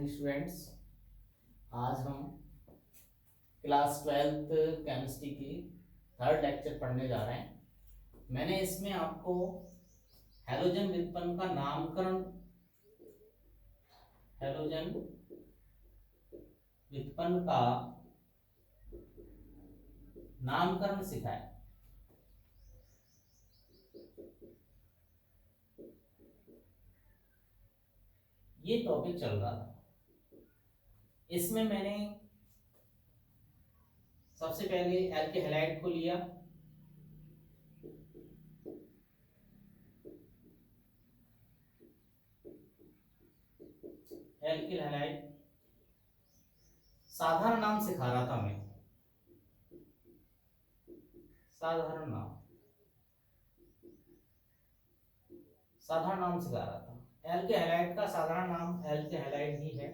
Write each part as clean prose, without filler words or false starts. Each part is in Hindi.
Morning students. आज हम क्लास 12th केमिस्ट्री की थर्ड लेक्चर पढ़ने जा रहे हैं। मैंने इसमें आपको हैलोजन व्युत्पन्न का नामकरण हैलोजन व्युत्पन्न का नामकरण सिखाया। ये टॉपिक चल रहा था। इसमें मैंने सबसे पहले एल्किल हैलाइड को लिया, एल्किल हैलाइड साधारण नाम सिखा रहा था मैं, साधारण नाम सिखा रहा था। एल्किल हैलाइड का साधारण नाम एल्किल हैलाइड ही है।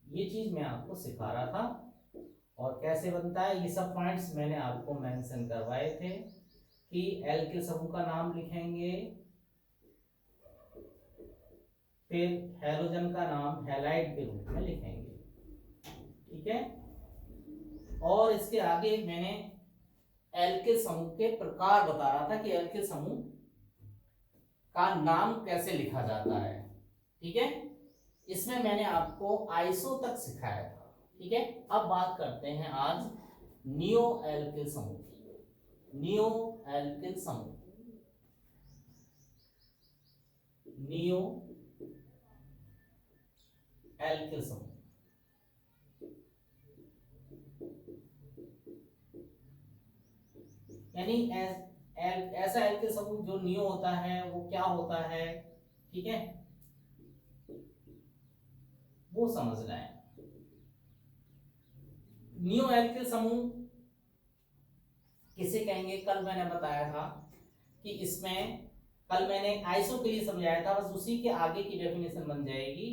ये चीज मैं आपको सिखा रहा था और कैसे बनता है ये सब पॉइंट्स मैंने आपको मेंशन करवाए थे कि एल्किल समूह का नाम लिखेंगे, फिर हैलोजन का नाम हैलाइड के रूप में लिखेंगे, ठीक है। और इसके आगे मैंने एल्किल समूह के प्रकार बता रहा था कि एल्किल समूह का नाम कैसे लिखा जाता है, ठीक है। इसमें मैंने आपको आइसो तक सिखाया था, ठीक है। अब बात करते हैं आज नियो एल्किल समूह की। नियो एल्किल समूह, नियो एल्किल समूह यानी ऐसा एल्किल समूह जो नियो होता है वो क्या होता है, ठीक है, वो समझना है। नियो एल्किल समूह किसे कहेंगे, कल मैंने बताया था कि इसमें, कल मैंने आइसो के लिए समझाया था, बस उसी के आगे की डेफिनेशन बन जाएगी।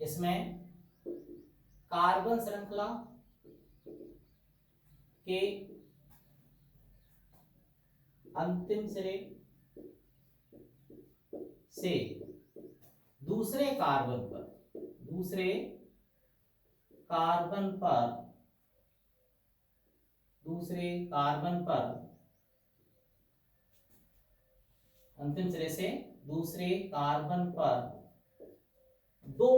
इसमें कार्बन श्रृंखला के अंतिम सिरे से दूसरे कार्बन पर अंतिम सिरे से दूसरे कार्बन पर दो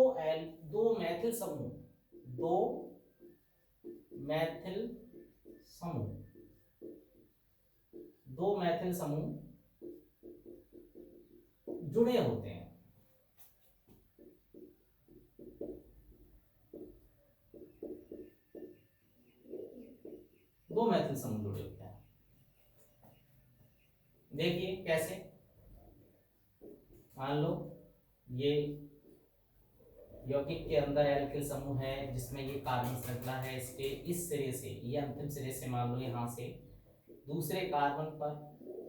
मैथिल समूह जुड़े होते हैं। दो मैथिल समूह जुड़े होते हैं। देखिए कैसे, मान लो ये यौगिक के अंदर एल्किल समूह है जिसमें ये कार्बन श्रृंखला है, इसके इस सिरे से, ये अंतिम सिरे से मान लो यहाँ से दूसरे कार्बन पर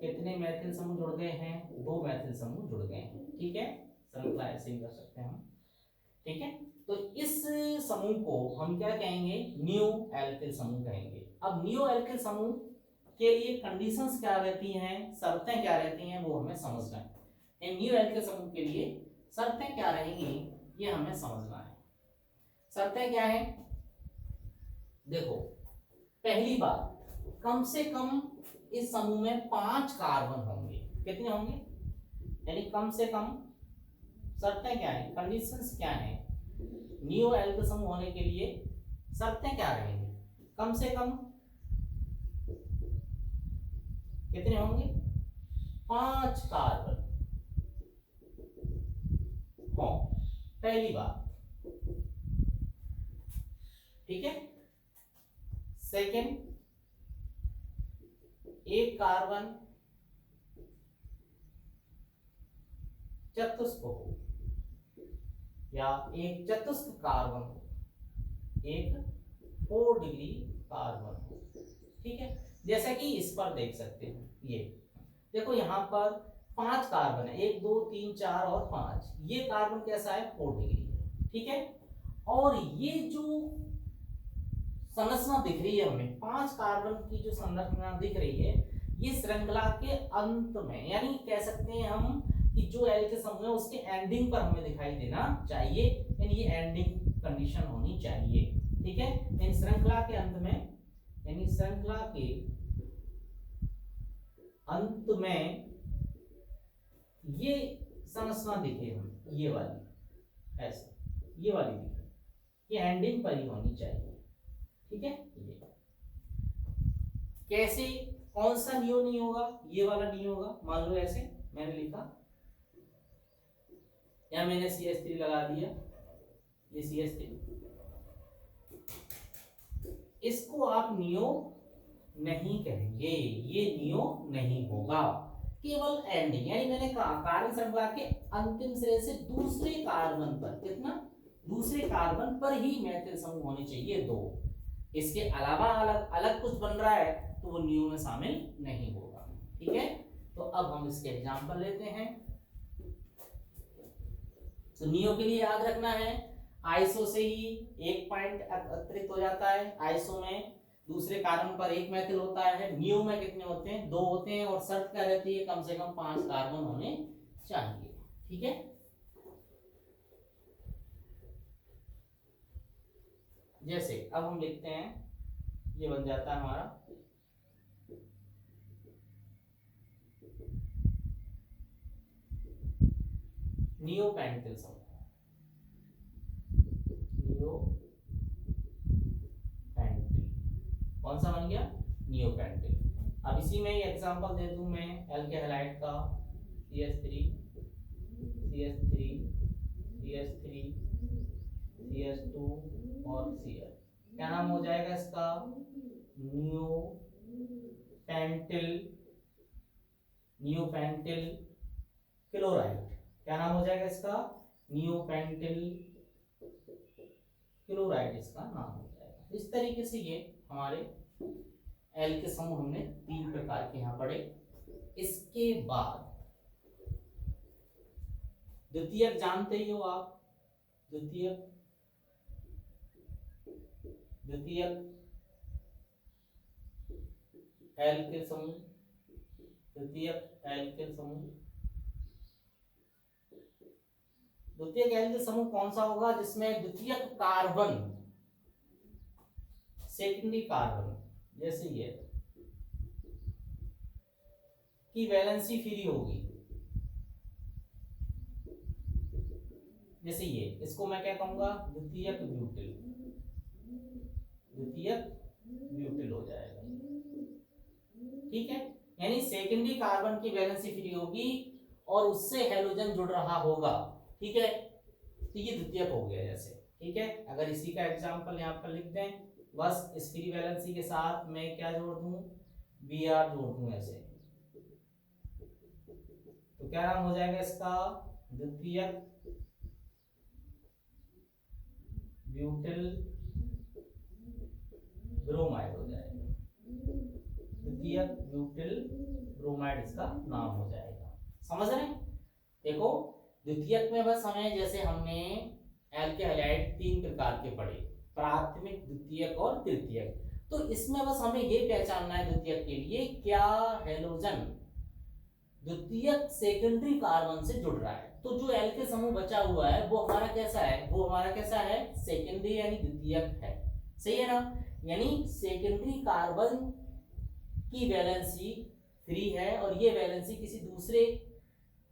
कितने मैथिल समूह जुड़ गए हैं, दो मैथिल समूह जुड़ गए हैं, ठीक है। श्रृंखला ऐसे ही कर सकते हैं हम, ठीक है। तो इस समूह को हम क्या कहेंगे, नियो एल्किल समूह कहेंगे। अब नियो एल्किल समूह के लिए कंडीशंस क्या रहती हैं, शर्तें क्या रहती हैं, वो हमें समझना है। नियो एल्किल समूह के लिए शर्तें क्या रहेंगी ये हमें समझना है। शर्तें क्या है, देखो, पहली बात, कम से कम इस समूह में 5 कार्बन होंगे। कितने होंगे, यानी कम से कम, शर्तें क्या है, कंडीशंस क्या है, नियो एल्किल समूह होने के लिए शर्तें क्या रहेंगी, कम से कम कितने होंगे, 5 कार्बन हो, पहली बात, ठीक है। सेकेंड, एक कार्बन चतुष्क हो या एक चतुष्क कार्बन हो, एक 4 डिग्री कार्बन हो, ठीक है। जैसा कि इस पर देख सकते हो, ये देखो यहाँ पर 5 कार्बन है, 1 2 3 4 और 5, ये कार्बन कैसा है, 4 डिग्री है, ठीक है। और ये जो संरचना दिख रही है हमें, 5 कार्बन की जो संरचना दिख रही है, ये श्रृंखला के अंत में, यानी कह सकते हैं हम कि जो एल के समूह है उसके एंडिंग पर हमें दिखाई देना चाहिए, यानी ये एंडिंग कंडीशन होनी चाहिए। ठीक है, इन श्रृंखला के अंत में, यानी श्रृंखला के अंत में ये संरचना दिखे हम, ये वाली, ऐसे ये वाली दिखे, ये एंडिंग पर ही होनी चाहिए। ठीक है, ये कैसे, कौन सा नियो नहीं होगा, ये वाला नहीं होगा। मान लो ऐसे मैंने लिखा, या मैंने CH3 लगा दिया, ये CH3, इसको आप नियो नहीं कहेंगे, ये नियो नहीं होगा, केवल एंडिंग, यानी मैंने कहा कार्बन श्रृंखला के अंतिम सिरे से दूसरे कार्बन पर, कितना, दूसरे कार्बन पर ही मैथिल समूह होने चाहिए दो, इसके अलावा अलग अलग कुछ बन रहा है तो वो नियो में शामिल नहीं होगा। ठीक है, तो अब हम इसके एग्जांपल लेते हैं। तो नियो के लिए याद रखना है, आइसो से ही एक पॉइंट अतिरिक्त हो जाता है, आइसो में दूसरे कार्बन पर एक मैथिल होता है, नियो में कितने होते हैं, दो होते हैं, और शर्त क्या रहती है, कम से कम 5 कार्बन होने चाहिए। ठीक है, जैसे अब हम लिखते हैं, ये बन जाता है हमारा नियोपेंटिल समूह, नियोपेंटिल कौन सा बन गया, नियोपेंटिल। अब इसी में एग्जांपल दे दूं मैं एल के हैलाइड का, CH3 CH3 CH3 CH2 और Cl, क्या नाम हो जाएगा इसका, नियोपेंटिल, नियोपेंटिल क्लोराइड, क्या नाम हो जाएगा इसका, नियोपेंटिल क्लोराइड इसका नाम हो जाएगा। इस तरीके से ये हमारे एल के समूह हमने 3 प्रकार के यहाँ पढ़े। इसके बाद द्वितीयक जानते ही हो आप, द्वितीयक एल के समूह, द्वितीयक एल के समूह, द्वितीयक एल के समूह कौन सा होगा, जिसमें द्वितीयक कार्बन, सेकेंडरी कार्बन, जैसे ये की वैलेंसी फ्री होगी, जैसे ये, इसको मैं क्या कहूंगा, द्वितीयक ब्यूटिल, द्वितीयक ब्यूटिल हो जाएगा। ठीक है, यानी सेकेंडरी कार्बन की वैलेंसी फ्री होगी और उससे हैलोजन जुड़ रहा होगा। ठीक है, तो ये द्वितीयक हो गया जैसे। ठीक है, अगर इसी का एग्जांपल यहाँ पर लिख दें, बस इस फ्री वैलेंसी के साथ मैं क्या जोड़ दूं, Br जोड़ दूं ऐसे, तो क्या नाम हो जाएगा इसका, द्वितीयक ब्यूटिल ब्रोमाइड हो जाएगा, द्वितीयक ब्यूटिल ब्रोमाइड इसका नाम हो जाएगा। समझ रहे हैं, देखो द्वितीयक में बस हमें, जैसे हमने एल के हैलाइड 3 प्रकार के पढ़े, प्राथमिक, द्वितीयक और तृतीयक, तो इसमें बस हमें ये पहचानना है द्वितीयक के लिए, क्या हैलोजन द्वितीयक सेकेंडरी कार्बन से जुड़ रहा है। तो जो एल के समूह बचा हुआ है वो हमारा कैसा है, वो हमारा कैसा है, सेकेंडरी यानी द्वितीयक है। सही है ना, यानी सेकेंडरी कार्बन की वैलेंसी फ्री है और ये वैलेंसी किसी दूसरे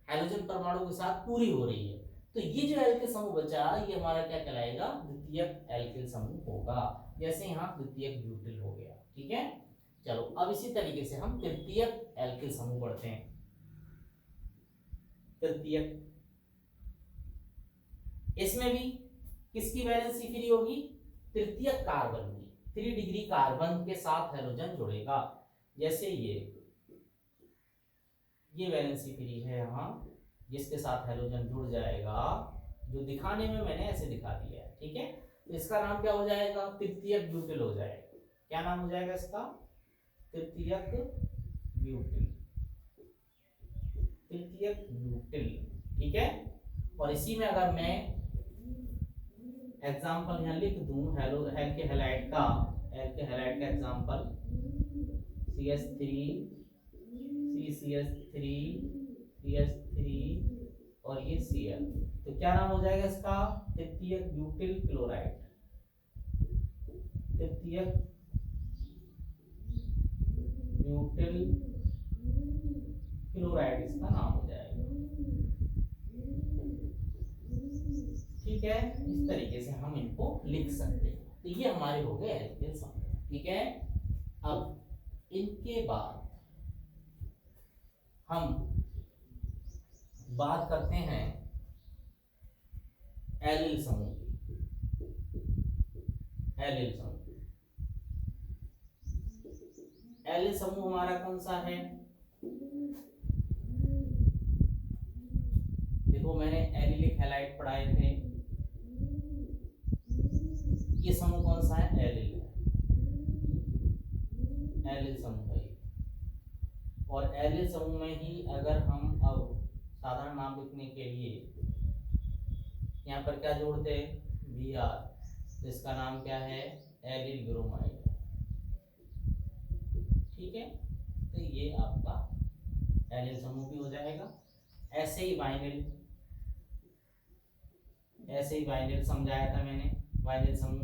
हाइड्रोजन परमाणु के साथ पूरी हो रही है, तो ये जो एल्किल समूह बचा ये हमारा क्या कहलाएगा, द्वितीयक एल्किल समूह होगा। जैसे यहाँ द्वितीयक ब्यूटिल हो गया। ठीक है, चलो अब इसी तरीके से हम तृतीयक एल्किल समूह पढ़ते हैं। तृतीयक, इसमें भी किसकी वैलेंसी फ्री होगी, तृतीयक कार्बन की, 3 डिग्री कार्बन के साथ हाइड्रोजन जुड़ेगा। जैसे ये वैलेंसी फ्री है यहाँ, जिसके साथ हाइड्रोजन जुड़ जाएगा, जो दिखाने में मैंने ऐसे दिखा दिया है। ठीक है, तो इसका नाम क्या हो जाएगा, तृतीयक ब्यूटिल हो जाएगा। क्या नाम हो जाएगा इसका, तृतीयक ब्यूटिल, तृतीयक ब्यूटिल। ठीक है, और इसी में अगर मैं एग्जाम्पल यहाँ लिख दूं, एल के हैलाइड का एग्जाम्पल CH3 CH3 CH3 और ये Cl, तो क्या नाम हो जाएगा इसका? तृतीयक ब्यूटिल क्लोराइड। तृतीयक ब्यूटिल क्लोराइड इसका नाम हो जाएगा। ठीक है, इस तरीके से हम इनको लिख सकते हैं। तो ये हमारे हो गए एल्केन समूह। ठीक है, अब इनके बाद हम बात करते हैं एलिल समूह की। एलिल समूह, एलिल समूह हमारा कौन सा है? देखो मैंने एलिलिक हैलाइड पढ़ाए थे, ये समूह कौन सा है? एलिल है, एलिल समूह है। और एलिल समूह में ही अगर हम अब साधारण नाम लिखने के लिए यहाँ पर क्या जोड़ते हैं? Br, जिसका नाम क्या है? Allyl bromide. ठीक है, तो ये आपका एलिल समूह भी हो जाएगा। ऐसे ही वाइनिल, ऐसे ही वाइनिल समझाया था मैंने, वाइनिल समूह।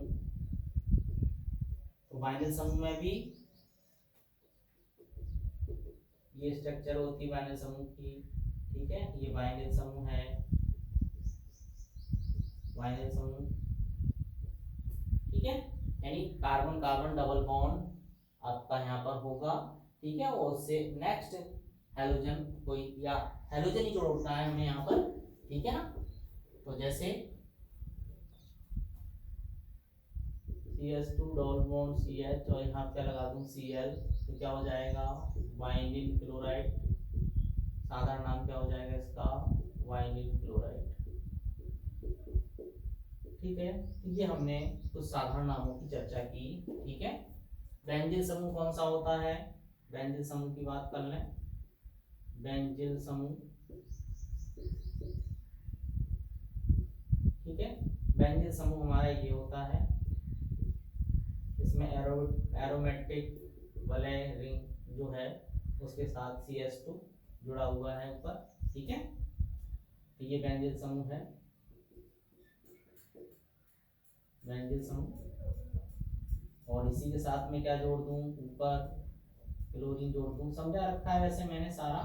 तो वाइनिल समूह में भी ये स्ट्रक्चर होती है वाइनिल समूह की। ठीक है, ये वाइनिल समूह है, वाइनिल समूह। ठीक है, यानी कार्बन कार्बन डबल बॉन्ड आपका यहाँ पर होगा। ठीक है, और उससे नेक्स्ट हेलोजन कोई, या हेलोजन ही जोड़ना है हमें यहाँ पर। ठीक है ना, तो जैसे CH2 डबल बॉन्ड CH और यहाँ क्या लगा दूं Cl, तो क्या हो जाएगा? Vinyl chloride. साधारण नाम क्या हो जाएगा इसका? Vinyl chloride. ठीक है, तो ये हमने कुछ साधारण नामों की चर्चा की। ठीक है, बेंजील समूह कौन सा होता है? बेंजील समूह की बात कर लें। बेंजील समूह, ठीक है, बेंजील समूह हमारा ये होता है, इसमें एरोमेटिक वाले रिंग जो है उसके साथ CH2 जुड़ा हुआ है ऊपर। ठीक है, तो ये बेंजील समूह है, बेंजील समूह। और इसी के साथ में क्या जोड़ दूं? ऊपर क्लोरीन जोड़ दूं। समझा रखा है वैसे मैंने सारा।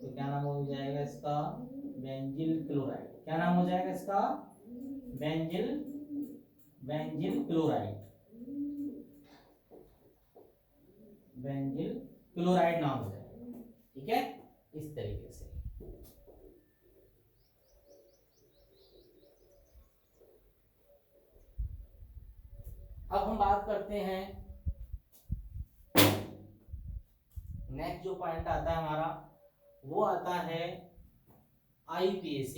तो क्या नाम हो जाएगा इसका? बेंजील क्लोराइड। क्या नाम हो जाएगा इसका? बेंजील, बेंजील क्लोराइड। बेंजील क्लोराइड नाम हो जाएगा। ठीक है, इस तरीके से। अब हम बात करते हैं, नेक्स्ट जो पॉइंट आता है हमारा वो आता है IUPAC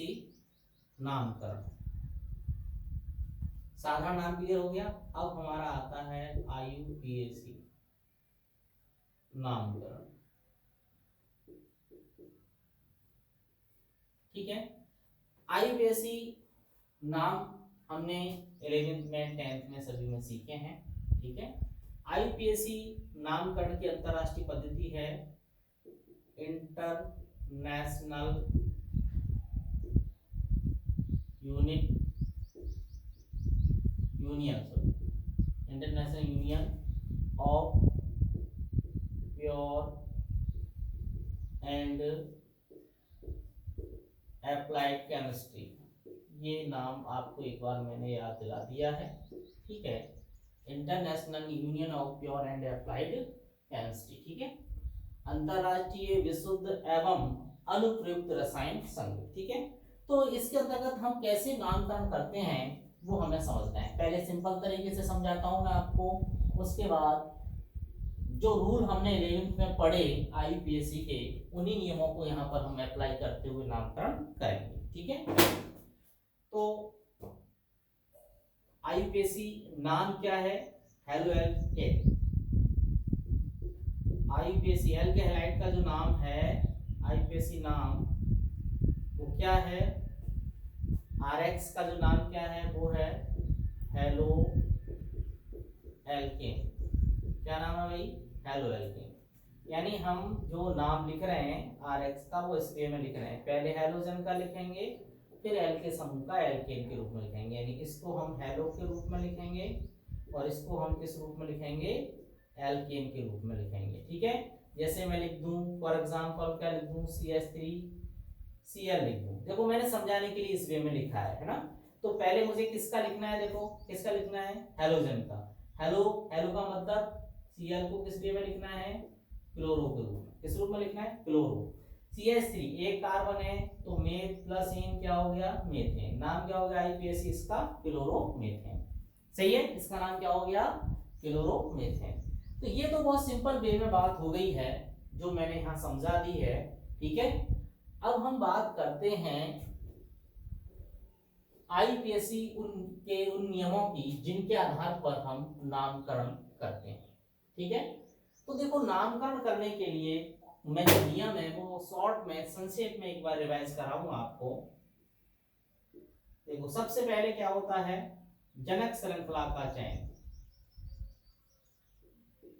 नामकरण। साधारण नाम क्लियर हो गया। अब हमारा आता है IUPAC नामकरण। ठीक है, IUPAC नाम हमने 11th में 10th में सभी में सीखे हैं। ठीक है, IUPAC नामकरण की अंतरराष्ट्रीय पद्धति है international union of pure and applied chemistry. ये नाम आपको एक बार मैंने याद दिला दिया है। ठीक है, international union of pure and applied chemistry. ठीक है, अंतरराष्ट्रीय विशुद्ध एवं अनुप्रयुक्त रसायन संघ। ठीक है, तो इसके अंतर्गत हम कैसे नामकरण करते हैं वो हमें समझना है। पहले सिंपल तरीके से समझाता हूं मैं आपको, उसके बाद जो रूल हमने 11th में पढ़े IUPAC के, उन्हीं नियमों को यहाँ पर हम अप्लाई करते हुए नामकरण करेंगे। ठीक है, तो IUPAC नाम क्या है? हेलोएल्केन। IUPAC एल्केन हैलाइड का जो नाम है, IUPAC नाम वो क्या है? RX का जो नाम क्या है वो है हेलो एल्केन। क्या नाम है भाई? Halo alkane. यानी हम जो नाम लिख रहे हैं RX का वो इस वे में लिख रहे हैं, पहले हेलोजन का लिखेंगे फिर एल के समूह का एल्केन के रूप में लिखेंगे, यानी इसको हम हेलो के रूप में लिखेंगे और इसको हम किस रूप में लिखेंगे, एल्केन के रूप में लिखेंगे। ठीक है, जैसे मैं लिख दूं फॉर एग्जांपल क्या लिख दूं, CH3Cl लिख दूं। देखो मैंने समझाने के लिए इस वे में लिखा है ना। तो पहले मुझे किसका लिखना है, देखो किसका लिखना है, हेलोजन का। हेलो हेलो का मतलब Cl को किस वे में लिखना है, क्लोरो के रूप में। किस रूप में लिखना है, क्लोरो। CH3 एक कार्बन है तो मेथ प्लस इन क्या हो गया, मेथेन। नाम क्या हो गया IPAC इसका, क्लोरोमेथेन। सही है, इसका नाम क्या हो गया, क्लोरोमेथेन। तो ये तो बहुत सिंपल वे में बात हो गई है जो मैंने यहाँ समझा दी है। ठीक है, अब हम बात करते हैं IPAC उन नियमों की जिनके आधार पर हम नामकरण करते हैं। ठीक है, तो देखो नामकरण करने के लिए मैं जो नियम है वो शॉर्ट में संक्षेप में एक बार रिवाइज कराऊंगा आपको। देखो सबसे पहले क्या होता है, जनक श्रृंखला का चयन।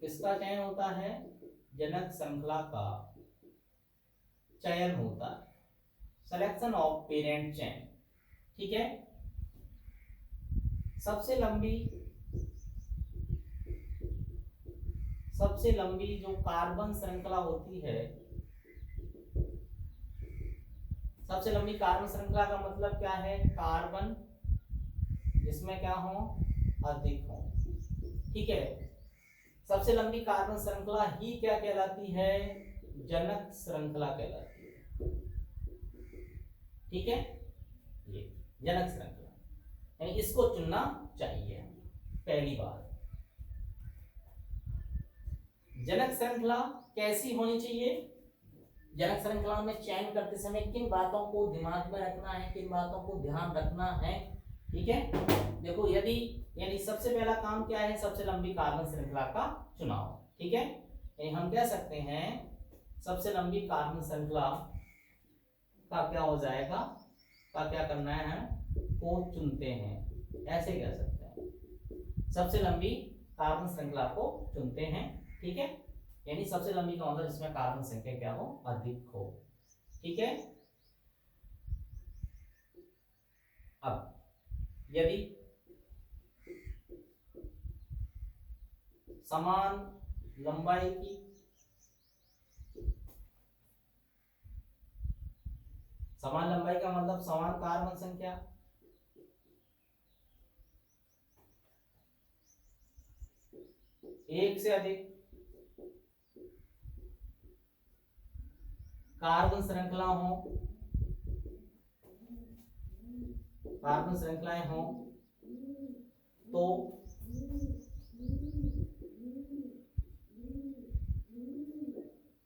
किसका चयन होता है, जनक श्रृंखला का चयन होता है, सिलेक्शन ऑफ पेरेंट चेन। ठीक है, सबसे लंबी जो कार्बन श्रृंखला होती है, सबसे लंबी कार्बन श्रृंखला का मतलब क्या है, कार्बन जिसमें क्या हो, अधिक हो। ठीक है, सबसे लंबी कार्बन श्रृंखला ही क्या कहलाती है, जनक श्रृंखला कहलाती है। ठीक है, ये जनक श्रृंखला, यानी इसको चुनना चाहिए। पहली बात, जनक श्रृंखला कैसी होनी चाहिए, जनक श्रृंखला में चयन करते समय किन बातों को दिमाग में रखना है, किन बातों को ध्यान रखना है। ठीक है, देखो यदि यानी सबसे पहला काम क्या है, सबसे लंबी कार्बन श्रृंखला का चुनाव। ठीक है, यानी हम कह सकते हैं सबसे लंबी कार्बन श्रृंखला का क्या हो जाएगा, का क्या करना है, को चुनते हैं, ऐसे कह सकते हैं। सबसे लंबी कार्बन श्रृंखला को चुनते हैं। ठीक है, यानी सबसे लंबी का मतलब जिसमें कार्बन संख्या क्या हो, अधिक हो। ठीक है, अब यदि समान लंबाई की, समान लंबाई का मतलब समान कार्बन संख्या, एक से अधिक कार्बन श्रृंखला हो, कार्बन श्रृंखलाएं हो तो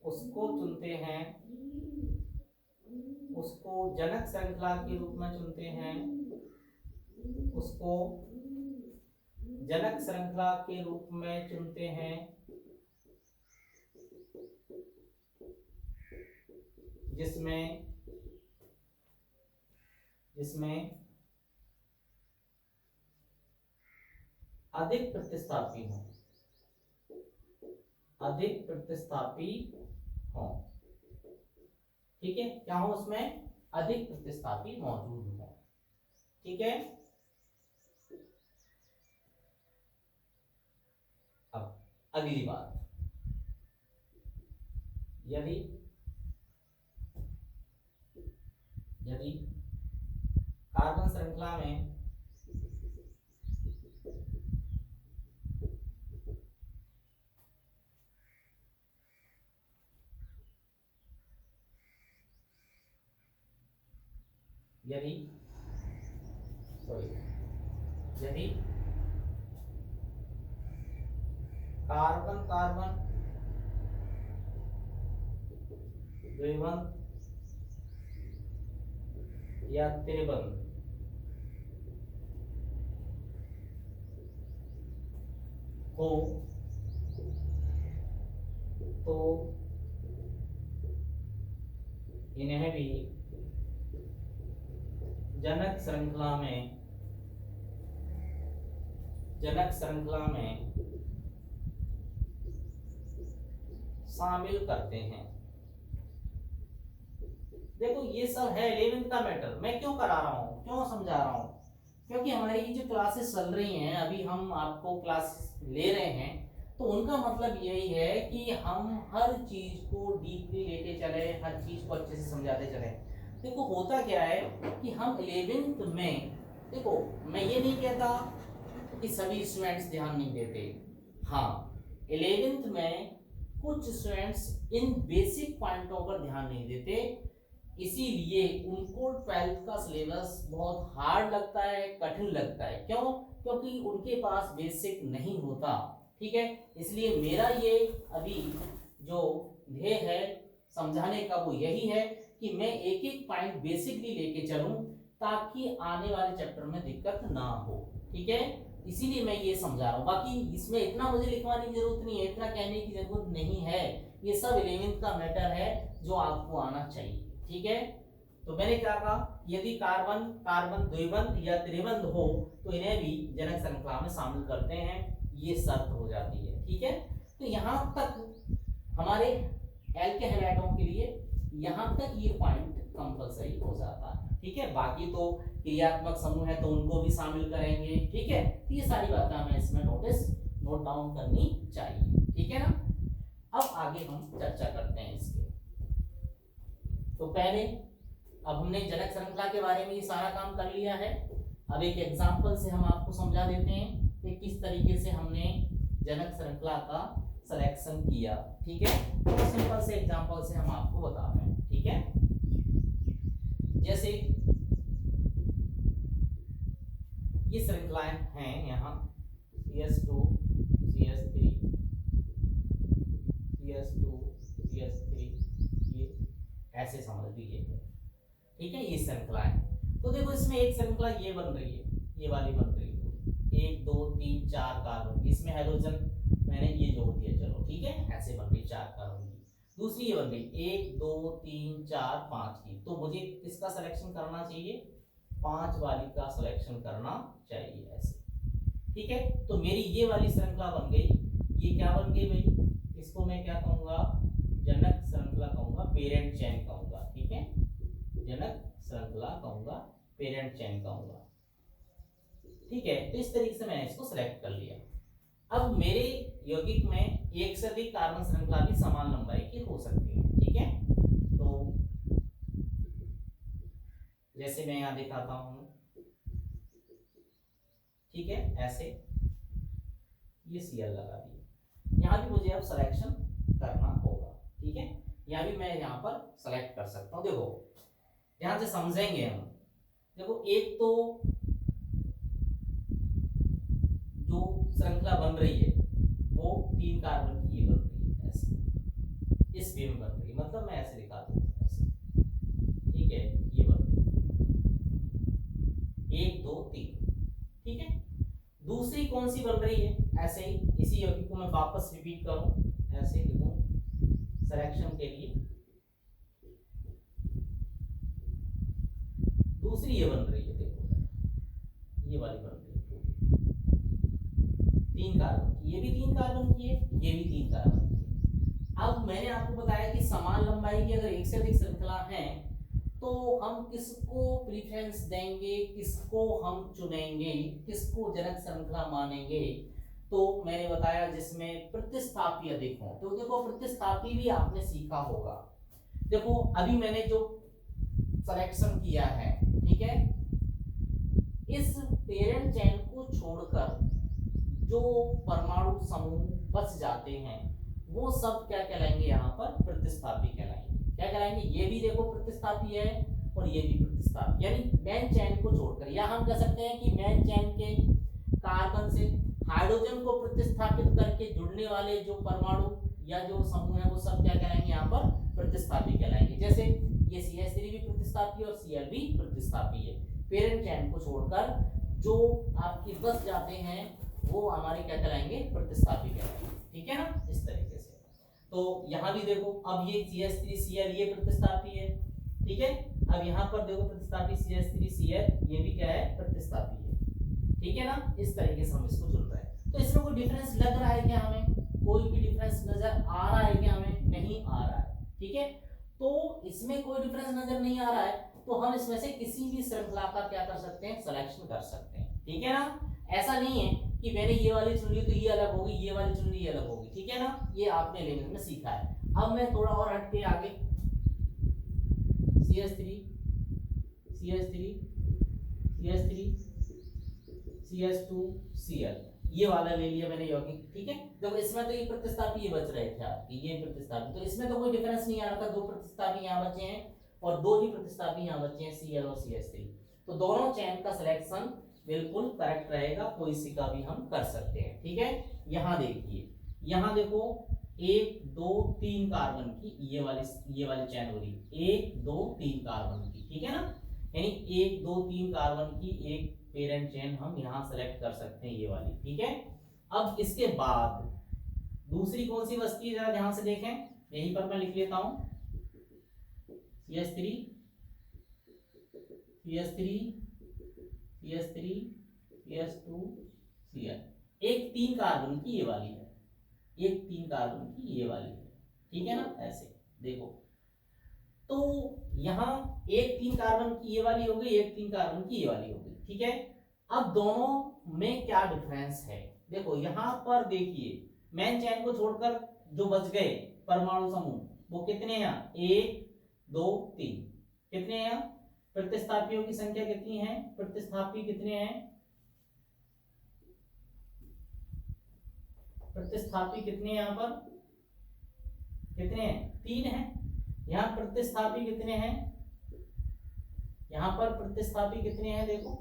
उसको चुनते हैं, उसको जनक श्रृंखला के रूप में चुनते हैं, उसको जनक श्रृंखला के रूप में चुनते हैं जिसमें अधिक प्रतिस्थापी हो, अधिक प्रतिस्थापी हो। ठीक है, क्या हो, उसमें अधिक प्रतिस्थापी मौजूद हो। ठीक है, अब अगली बात, यदि कार्बन श्रृंखला में यदि कार्बन कार्बन द्विबंध या त्रिबंध हो तो इन्हें भी जनक श्रृंखला में शामिल करते हैं। देखो ये सब है 11th का मैटर। मैं क्यों करा रहा हूँ, क्यों समझा रहा हूँ, क्योंकि हमारी जो क्लासेस चल रही हैं, अभी हम आपको क्लासेस ले रहे हैं, तो उनका मतलब यही है कि हम हर चीज को डीपली लेके चले, हर चीज को अच्छे से समझाते चले। देखो होता क्या है कि हम 11th में, देखो मैं ये नहीं कहता कि सभी स्टूडेंट्स ध्यान नहीं देते, हाँ 11th में कुछ स्टूडेंट्स इन बेसिक पॉइंटों पर ध्यान नहीं देते, इसीलिए उनको 12th का सिलेबस बहुत हार्ड लगता है, कठिन लगता है। क्यों? क्योंकि उनके पास बेसिक नहीं होता। ठीक है, इसलिए मेरा ये अभी जो ध्येय है समझाने का वो यही है कि मैं एक एक पॉइंट बेसिकली लेके चलूं ताकि आने वाले चैप्टर में दिक्कत ना हो। ठीक है, इसीलिए मैं ये समझा रहा हूँ। बाकी इसमें इतना मुझे लिखवाने की जरूरत नहीं है, इतना कहने की जरूरत नहीं है, ये सब 11th का मैटर है जो आपको आना चाहिए। ठीक है, तो मैंने क्या कहा, यदि कार्बन कार्बन द्विबंध या त्रिबंध हो तो इन्हें भी जनक श्रृंखला में शामिल करते हैं, ये शर्त हो जाती है। ठीक है, तो यहाँ तक हमारे एल्केन हैलाइडों के लिए यहाँ तक ये पॉइंट कंपलसरी हो जाता है। ठीक है, बाकी तो क्रियात्मक समूह है तो उनको भी शामिल करेंगे। ठीक है, तो ये सारी बातें हमें इसमें नोट डाउन करनी चाहिए। ठीक है ना, अब आगे हम चर्चा करते हैं इसके। तो पहले अब हमने जनक श्रृंखला के बारे में ये सारा काम कर लिया है। अब एक एग्जांपल से हम आपको समझा देते हैं कि किस तरीके से हमने जनक श्रृंखला का सिलेक्शन किया। ठीक है, तो सिंपल से एग्जांपल से हम आपको बता रहे हैं। ठीक है, जैसे ये श्रृंखलाएं हैं, यहाँ CS2 CS3 CS2 CS3, ये ऐसे समझ लीजिए। ठीक है, ये श्रृंखला है। तो देखो इसमें एक श्रृंखला ये बन रही है, ये वाली बन रही है, 1 2 3 4 कार्बन, इसमें हाइड्रोजन मैंने ये जोड़ दिया, चलो ठीक है, ऐसे बन रही 4 कार्बन की। दूसरी ये बन रही 1 2 3 4 5 की, तो मुझे किसका सिलेक्शन करना चाहिए, 5 वाली का सिलेक्शन करना चाहिए ऐसे। ठीक है, तो मेरी ये वाली श्रृंखला बन गई। ये क्या बन गई भाई, इसको मैं क्या कहूंगा, जनक श्रृंखला कहूंगा, पेरेंट चेन कहूंगा। ठीक है, जनक श्रृंखला कहूंगा, पेरेंट चेन कहूंगा। ठीक है, तो इस तरीके से मैंने इसको सिलेक्ट कर लिया। अब मेरे यौगिक में एक से अधिक कार्बन श्रृंखला भी समान लंबाई की हो सकती है। ठीक है, तो जैसे मैं यहां दिखाता हूं, ठीक है, ऐसे ये Cl लगा दिया। यहां भी मुझे अब सिलेक्शन करना होगा। ठीक है, यहां भी मैं यहां पर सेलेक्ट कर सकता हूं। देखो ध्यान से समझेंगे हम। देखो एक तो जो श्रृंखला बन रही है वो 3 कार्बन की ये बन रही है, ऐसे इस वे में बन रही है, मतलब मैं ऐसे दिखा दूं ऐसे। ठीक है, ये बन रही है 1 2 3। ठीक है, दूसरी कौन सी बन रही है, ऐसे ही इसी यौगिक को मैं वापस रिपीट करूं, ऐसे लिखूं सिलेक्शन के लिए। दूसरी ये बन रही है, देखो ये वाली बन रही है 3 कार्बन की, ये भी 3 कार्बन की है, ये भी 3 कार्बन की है। अब मैंने आपको बताया कि समान लंबाई की अगर एक से अधिक श्रृंखला है तो हम किसको प्रीफरेंस देंगे, किसको हम चुनेंगे, किसको जनक श्रृंखला मानेंगे। तो मैंने बताया जिसमें प्रतिस्थापी अधिक हो। तो देखो प्रतिस्थापी भी आपने सीखा होगा। देखो अभी मैंने जो सिलेक्शन किया है, ठीक है, इस पेरेंट चेन को छोड़कर जो परमाणु समूह बच जाते हैं वो सब क्या कहलाएंगे, यहाँ पर प्रतिस्थापी कहलाएंगे। क्या कहलाएंगे, ये भी देखो प्रतिस्थापी है और ये भी प्रतिस्थापी, यानी मेन चेन को छोड़कर, या हम कह सकते हैं कि मेन चेन के कार्बन से हाइड्रोजन को प्रतिस्थापित करके जुड़ने वाले जो परमाणु या जो समूह है वो सब क्या कहलाएंगे, यहाँ पर प्रतिस्थापी कहलाएंगे। जैसे ये CH3 भी प्रतिस्थापी और Cl भी प्रतिस्थापी है। पेरेंट चेन को छोड़कर जो आपके बच जाते हैं वो हमारे क्या कहलाएंगे, प्रतिस्थापी कहलाएंगे। ठीक है ना, इस तरीके से। तो यहाँ भी देखो, अब ये CH3 Cl ये प्रतिस्थापी है। ठीक है, अब यहाँ पर देखो प्रतिस्थापी CH3 Cl ये भी क्या है, प्रतिस्थापी है। ठीक है ना, इस तरीके से हम इसको चुन रहे हैं। तो इसमें कोई डिफरेंस लग रहा है क्या, हमें कोई भी डिफरेंस नजर आ रहा है क्या हमें, नहीं आ रहा है, ठीक है। तो इसमें कोई डिफरेंस नजर नहीं आ रहा है, तो हम इसमें से किसी भी श्रृंखला का क्या कर सकते हैं, सिलेक्शन कर सकते हैं, ठीक है ना। ऐसा नहीं है कि मैंने ये वाली चुन ली तो ये अलग होगी, ये वाली चुन ली ये अलग होगी, ठीक है ना। ये आपने एलिमेंट में सीखा है। अब मैं थोड़ा और हट के आगे CH3 CH3 CH3 CH2 Cl ये वाला ले लिया मैंने यौगिक, ठीक है। देखो इसमें तो ये प्रतिस्थापी ये बच रहे थे आपके, ये प्रतिस्थापी, तो इसमें तो कोई डिफरेंस नहीं आ रहा था, दो प्रतिस्थापी यहाँ बचे हैं और दो ही प्रतिस्थापी यहाँ बचे हैं Cl और CH3। तो दोनों चेन का सिलेक्शन बिल्कुल करेक्ट रहेगा, कोई सी का भी हम कर सकते हैं, ठीक है। यहाँ देखिए, यहाँ देखो 1 2 3 कार्बन की ये वाली चेन हो रही, 1 2 3 कार्बन की, ठीक है ना। यानी 1 2 3 कार्बन की एक पेरेंट चेन हम यहाँ सेलेक्ट कर सकते हैं, ये वाली, ठीक है। अब इसके बाद दूसरी कौन सी बचती है, जरा ध्यान से देखें, यहीं पर मैं लिख लेता हूं, CH3 CH3 CH3 CH2 Cl, एक 3 कार्बन की ये वाली है, एक 3 कार्बन की ये वाली है, ठीक है ना। ऐसे देखो, तो यहाँ एक 3 कार्बन की ये वाली हो गई, एक 3 कार्बन की ये वाली हो गई, ठीक है। अब दोनों में क्या डिफरेंस है, देखो यहाँ पर देखिए, मेन चेन को छोड़कर जो बच गए परमाणु समूह वो कितने हैं, 1 2 3, कितने हैं, प्रतिस्थापियों की संख्या कितनी है, प्रतिस्थापी कितने हैं, प्रतिस्थापी कितने हैं, यहाँ पर कितने हैं, 3 हैं। यहाँ प्रतिस्थापी कितने हैं, यहाँ पर प्रतिस्थापी कितने हैं, देखो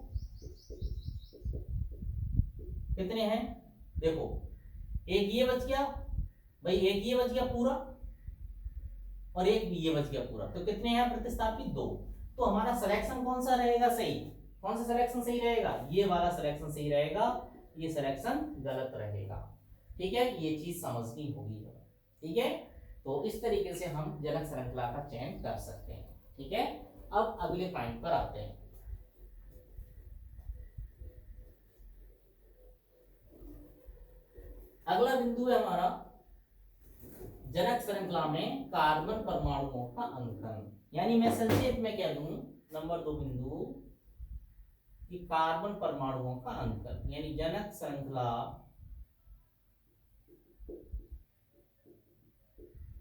कितने हैं, देखो एक ये बच गया भाई, एक ये बच गया पूरा और एक भी ये बच गया पूरा, तो कितने हैं प्रतिस्थापी, 2। तो हमारा सिलेक्शन कौन सा रहेगा सही, कौन सा सिलेक्शन सही रहेगा, ये वाला सिलेक्शन सही रहेगा, ये सिलेक्शन गलत रहेगा, ठीक है। ये चीज समझनी होगी, ठीक है। तो इस तरीके से हम जनक श्रृंखला का चयन कर सकते हैं, ठीक है। अब अगले पॉइंट पर आते हैं। अगला बिंदु है हमारा जनक श्रृंखला में कार्बन परमाणुओं का अंकन, यानी मैं संक्षेप में क्या दूं, नंबर 2 बिंदु कि कार्बन परमाणुओं का अंकन, यानी जनक श्रृंखला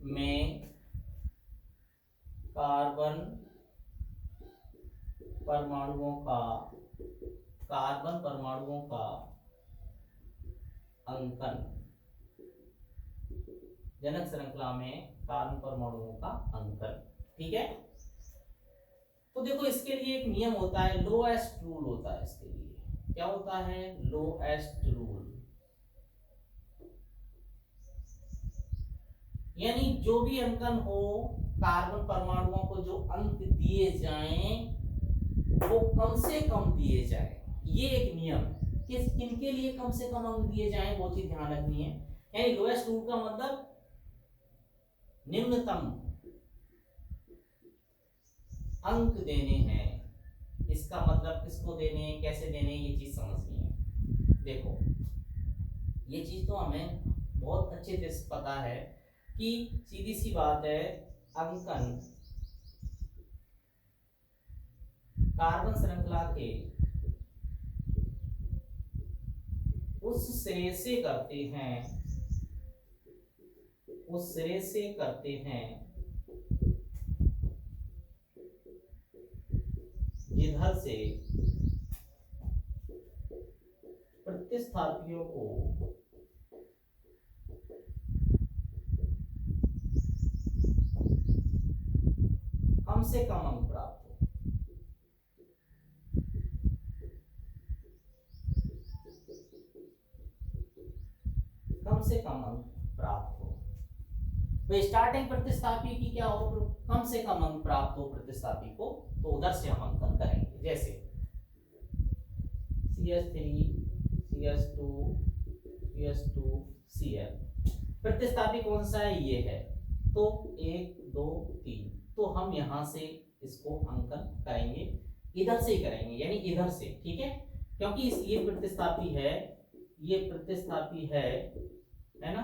में कार्बन परमाणुओं का अंकन, जनक श्रृंखला में कार्बन परमाणुओं का अंकन, ठीक है। तो देखो इसके लिए एक नियम होता है, लोएस्ट रूल होता है इसके लिए, क्या होता है, लोएस्ट रूल, यानी जो भी अंकन हो, कार्बन परमाणुओं को जो अंक दिए जाएं वो कम से कम दिए जाएं, ये एक नियम है। किनके लिए कम से कम अंक दिए जाएं वो चीज ध्यान रखनी है, यानी लोएस्ट रूल का मतलब निम्नतम अंक देने हैं, इसका मतलब किसको देने हैं, कैसे देने हैं, ये चीज समझनी है। देखो ये चीज तो हमें बहुत अच्छे से पता है कि सीधी सी बात है, अंकन कार्बन श्रृंखला के उस सिरे से करते हैं, उस सिरे से करते हैं जिधर से प्रतिस्थापियों को कम से कम अंक प्राप्त हो, कम से कम अंक प्राप्त हो। तो स्टार्टिंग प्रतिस्थापी की क्या हो, कम से कम अंक प्राप्त हो प्रतिस्थापी को, तो उधर से हम अंकन करेंगे। जैसे CH3 CH2 CH2 Cl, प्रतिस्थापी कौन सा है, ये है, तो 1 2 3, तो हम यहां से इसको अंकन करेंगे, इधर से ही करेंगे, यानी इधर से, ठीक है। क्योंकि ये प्रतिस्थापी है, ये प्रतिस्थापी है ना,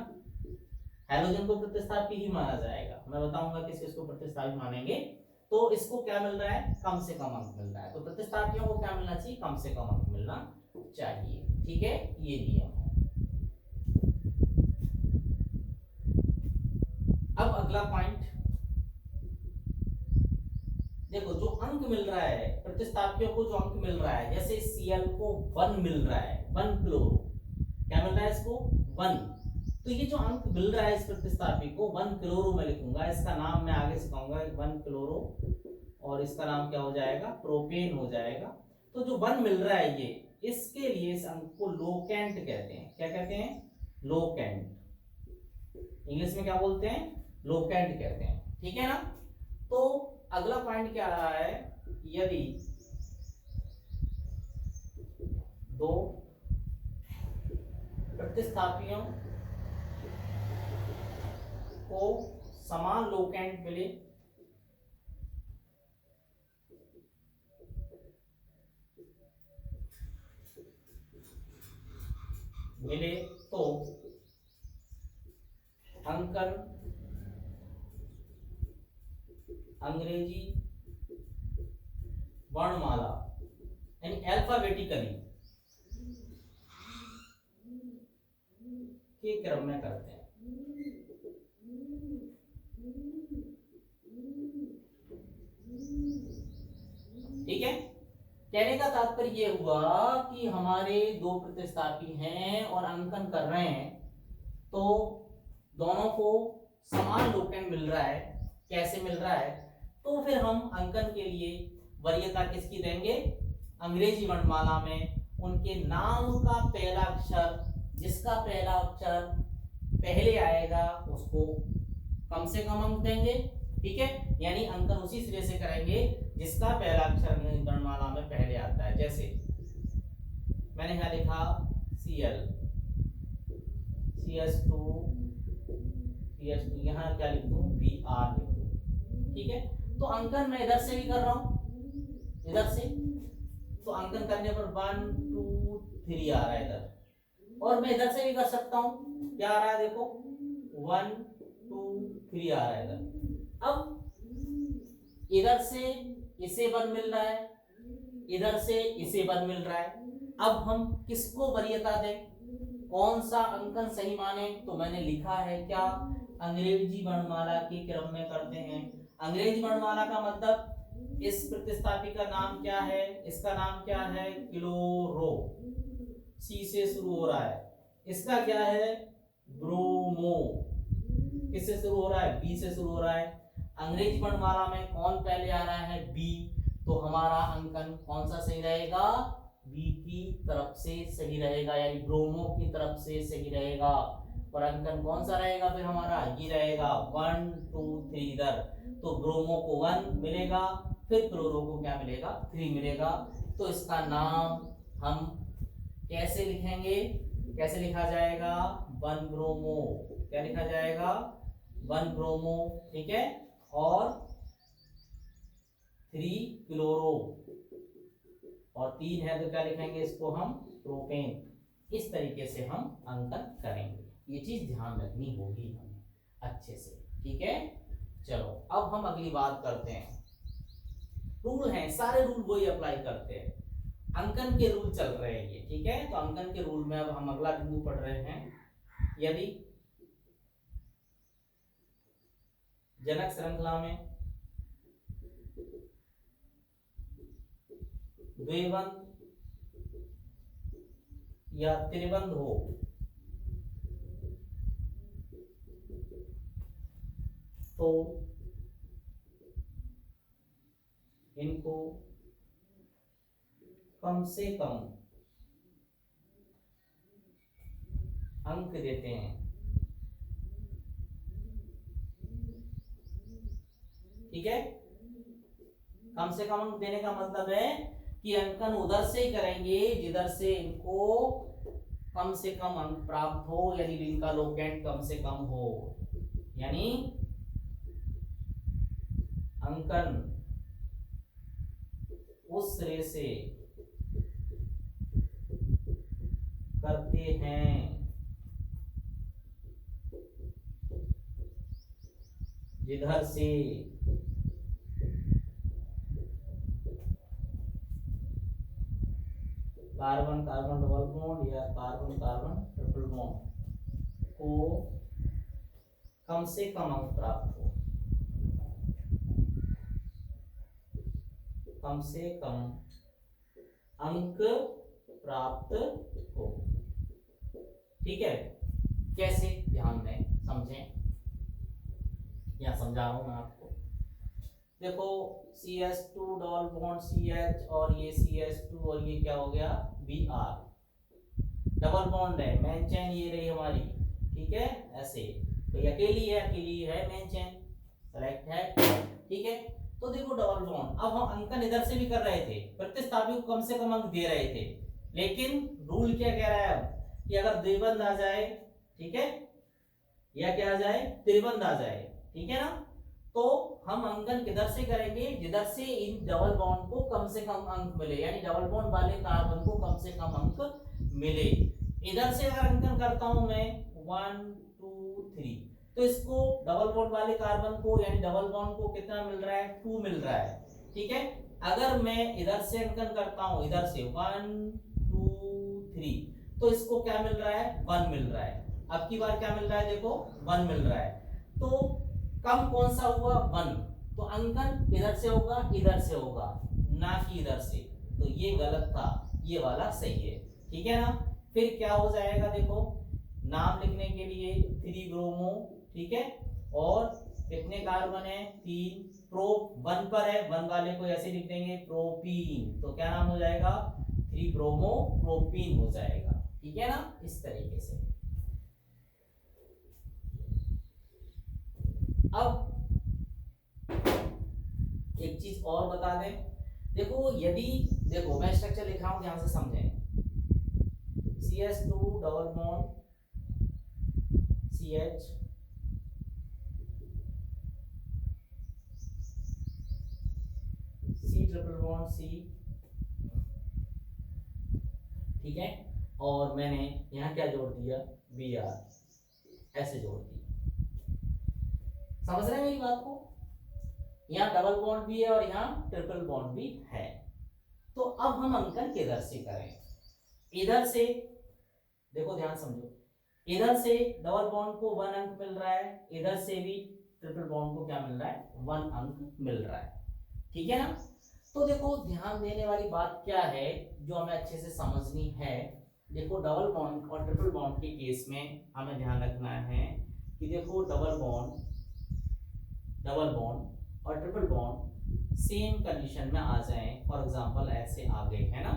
हैलोजन को प्रतिस्थापी ही माना जाएगा। मैं बताऊंगा किस किस को प्रतिस्थापी मानेंगे। तो इसको क्या मिल रहा है, कम से कम अंक मिल रहा है, तो प्रतिस्थापियों को क्या मिलना चाहिए, कम से कम अंक मिलना चाहिए। ठीक है, ये नियम है। अब अगला पॉइंट देखो, जो अंक मिल रहा है प्रतिस्थापियों को, जो अंक मिल रहा है, जैसे Cl को 1 मिल रहा है, 1 क्लोरो, क्या मिल रहा है इसको 1, तो ये जो अंक मिल रहा है इस प्रतिस्थापी को 1 क्लोरो में लिखूंगा, इसका नाम मैं आगे सिखाऊंगा 1 क्लोरो, और इसका नाम क्या हो जाएगा, प्रोपेन हो जाएगा। तो जो 1 मिल रहा है ये, इसके लिए इस अंक को लोकेंट कहते हैं। क्या कहते हैं, लोकेंट, इंग्लिश में क्या बोलते हैं, लोकेंट कहते हैं। ठीक है ना। तो अगला पॉइंट क्या आ रहा है, यदि दो प्रतिस्थापियों को समान लोकेंट मिले तो अंकन अंग्रेजी वर्णमाला यानी अल्फाबेटिकली के क्रम में करते हैं। ठीक है, कहने का तात्पर्य ये हुआ कि हमारे दो प्रतिस्थापी हैं और अंकन कर रहे हैं, तो दोनों को समान लोकेंट मिल रहा है। कैसे मिल रहा है, तो फिर हम अंकन के लिए वरीयता किसकी देंगे, अंग्रेजी वर्णमाला में उनके नाम का पहला अक्षर, जिसका पहला अक्षर पहले आएगा उसको कम से कम अंक देंगे। ठीक है, यानी अंकन उसी सिरे से करेंगे जिसका पहला अक्षर वर्णमाला में पहले आता है। जैसे मैंने यहां लिखा Cl, CS2, CS2, यहां क्या लिख दूं, Br लिख दूं। ठीक है, तो अंकन मैं इधर से भी कर रहा हूं, इधर से, तो अंकन करने पर 1 2 3 आ रहा है इधर, और मैं इधर से भी कर सकता हूं, क्या आ रहा है देखो 1 2 3 आ रहा है इधर। अब इधर से इसे 1 मिल रहा है, इधर से इसे 1 मिल रहा है। अब हम किसको वरीयता दें, कौन सा अंकन सही माने, तो मैंने लिखा है क्या, अंग्रेजी वर्णमाला के क्रम में करते हैं। अंग्रेजी वर्णमाला का मतलब इस प्रतिस्थापी का नाम क्या है, इसका नाम क्या है, क्लोरो, सी से शुरू हो रहा है। इसका क्या है, ब्रोमो, किससे शुरू हो रहा है, बी से शुरू हो रहा है। अंग्रेजी वर्णमाला में कौन पहले आ रहा है, बी, तो हमारा अंकन कौन सा सही रहेगा, बी की तरफ से सही रहेगा, यानी ब्रोमो की तरफ से सही रहेगा। और अंकन कौन सा रहेगा फिर हमारा, ये रहेगा 1 2 3 इधर, तो ब्रोमो को 1 मिलेगा, फिर क्लोरो को क्या मिलेगा, 3 मिलेगा। तो इसका नाम हम कैसे लिखेंगे, कैसे लिखा जाएगा, 1 ब्रोमो, क्या लिखा जाएगा, 1 ब्रोमो। ठीक है, और 3 क्लोरो, और 3 है तो क्या लिखेंगे इसको हम, प्रोपेन। इस तरीके से हम अंकन करेंगे, ये चीज ध्यान रखनी होगी हमें अच्छे से। ठीक है, चलो अब हम अगली बात करते हैं। रूल हैं, सारे रूल वही अप्लाई करते हैं, अंकन के रूल चल रहे हैं ये। ठीक है, तो अंकन के रूल में अब हम अगला बिंदु पढ़ रहे हैं। यदि जनक श्रृंखला में द्विबंध या त्रिबंध हो, तो इनको कम से कम अंक देते हैं। ठीक है, कम से कम अंक देने का मतलब है कि अंकन उधर से ही करेंगे जिधर से इनको कम से कम अंक प्राप्त हो, यानी इनका लोकेंट कम से कम हो, यानी अंकन उस सिरे से करते हैं जिधर से कार्बन कार्बन डबल बॉन्ड या कार्बन कार्बन ट्रिपल बॉन्ड को कम से कम अंक प्राप्त हो, कम से कम अंक प्राप्त हो। ठीक है, कैसे, ध्यान दें, समझें, यहाँ समझा रहा हूं मैं आपको। देखो CH2 डबल बॉन्ड CH और ये CH2 और ये क्या हो गया Br, डबल बॉन्ड है, मेन चेन ये रही हमारी। ठीक है, ऐसे तो अकेली है मेन चेन, करेक्ट है। ठीक है, तो देखो डबल बॉन्ड, अब हम अंकन इधर से भी कर रहे थे, प्रतिस्थापी को कम से कम अंक दे रहे थे, लेकिन रूल क्या कह रहा है अब कि अगर द्विबंध आ जाए, ठीक है, या क्या आ जाए, त्रिबंध आ जाए, ठीक है ना, तो हम अंकन किधर से करेंगे, जिधर से इन डबल बॉन्ड को कम से कम अंक मिले, यानी डबल बॉन्ड वाले कार्बन को कम से कम अंक मिले। इधर से अगर अंकन करता हूं मैं 1 2 3, तो इसको डबल बॉन्ड वाले कार्बन को यानी डबल बॉन्ड को कितना मिल रहा है, 2 मिल रहा है। ठीक है, अगर मैं इधर से अंकन करता हूं, इधर से 1 2 3, तो इसको क्या मिल रहा है, 1 मिल रहा है। अब की बार क्या मिल रहा है, देखो 1 मिल रहा है, तो कम कौन सा हुआ, 1, तो अंकन इधर से होगा, इधर से होगा, ना कि इधर से, तो ये गलत था, ये वाला सही है। ठीक है ना, फिर क्या हो जाएगा, देखो नाम लिखने के लिए 3 ब्रोमो, ठीक है, और कितने कार्बन है, 3, प्रो 1 पर है, 1 वाले को ऐसे लिख देंगे प्रोपीन, तो क्या नाम हो जाएगा, 3 ब्रोमो प्रोपीन हो जाएगा। ठीक है ना, इस तरीके से। अब एक चीज और बता दें, देखो यदि, देखो मैं स्ट्रक्चर लिख रहा हूं, ध्यान से समझें, CH2 double bond CH, C triple bond C, ठीक है, और मैंने यहाँ क्या जोड़ दिया, Br, ऐसे जोड़ दिया। समझ रहे हैं मेरी बात को, यहाँ डबल बॉन्ड भी है और यहाँ ट्रिपल बॉन्ड भी है। तो अब हम अंकन किधर से करें, इधर से, देखो ध्यान समझो, इधर से डबल बॉन्ड को 1 अंक मिल रहा है, इधर से भी ट्रिपल बॉन्ड को क्या मिल रहा है, 1 अंक मिल रहा है। ठीक है ना, तो देखो ध्यान देने वाली बात क्या है जो हमें अच्छे से समझनी है। देखो डबल बॉन्ड और ट्रिपल बॉन्ड के केस में हमें ध्यान रखना है कि देखो डबल बॉन्ड और ट्रिपल बॉन्ड सेम कंडीशन में आ जाएं, फॉर एग्जांपल ऐसे आ गए, है ना,